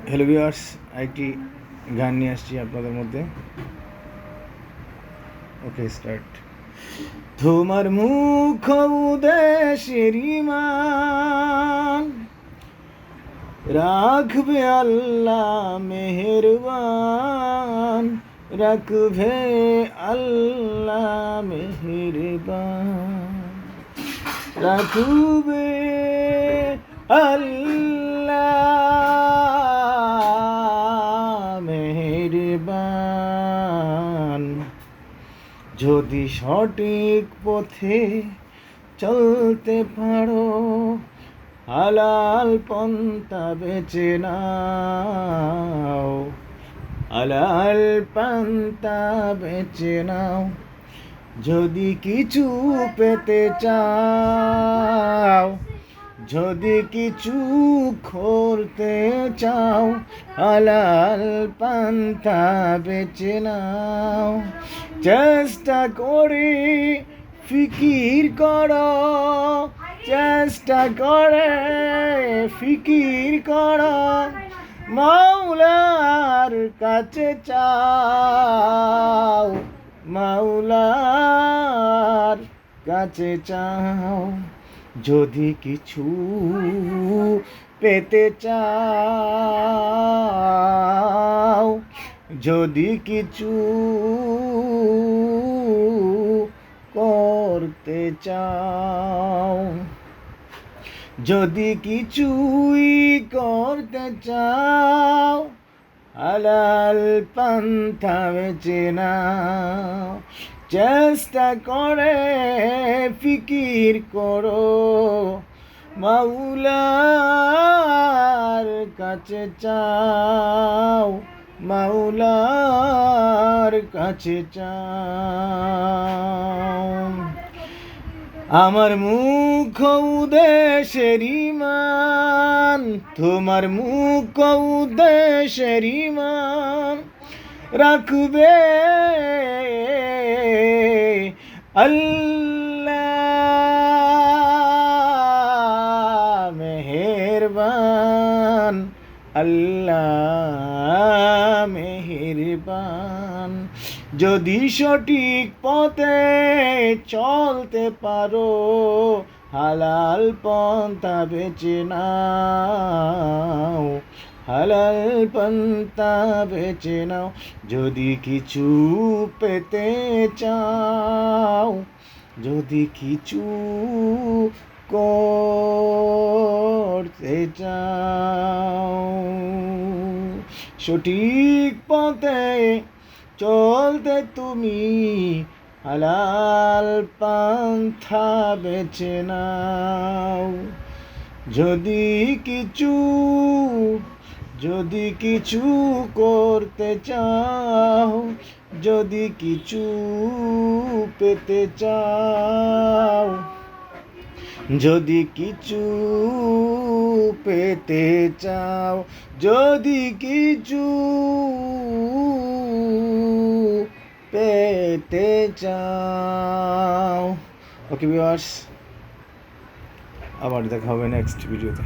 Hello viewers, একটি গান নিয়ে আসছি আপনাদের মধ্যে। ওকে, স্টার্ট। তোমার মুখ উদেশের ইমান রাখবে আল্লাহ মেহেরবান, রাখবে আল্লাহ মেহেরবান, রাখবে আল্লাহ মেহেরবান। যদি সঠিক পথে চলতে পারো, হালাল পন্থা বেছে নাও, হালাল পন্থা বেছে নাও। যদি কিছু পেতে চাও, যদি কিছু করতে চাও, হালাল পন্থা বেছে নাও। চেষ্টা করে ফিকির করো, চেষ্টা করে ফিকির করো, মাওলার কাছে চাও, মাওলার কাছে চাও। যদি কিছু পেতে চাও, যদি কিছু করতে চাও, যদি কিছুই করতে চাও, হালাল পন্থা বেছে নাও। চেষ্টা করে ফিকির করো, মাওলার কাছে চাও, মাওলার কাছে চাও। আমার মুখ উদেশের ইমান, তোমার মুখ উদেশের ইমান, রাখবে আল্লাহ মেহেরবান, আল্লাহ মেহেরবান। যদি সঠিক পথে চলতে পারো, হালাল পন্থা বেছে নাও, হালাল পন্থা বেছে নাও। যদি কিছু পেতে চাও, যদি কিছু করতে চাও, সঠিক পথে চলতে তুমি হালাল পন্থা বেছে নাও। যদি কিছু করতে চাও, যদি কিছু পেতে চাও, যদি কিছু পেতে চাও, যদি কিছু পেতে চাও। ওকে ভিউয়ার্স, আবার দেখা হবে নেক্সট ভিডিওতে।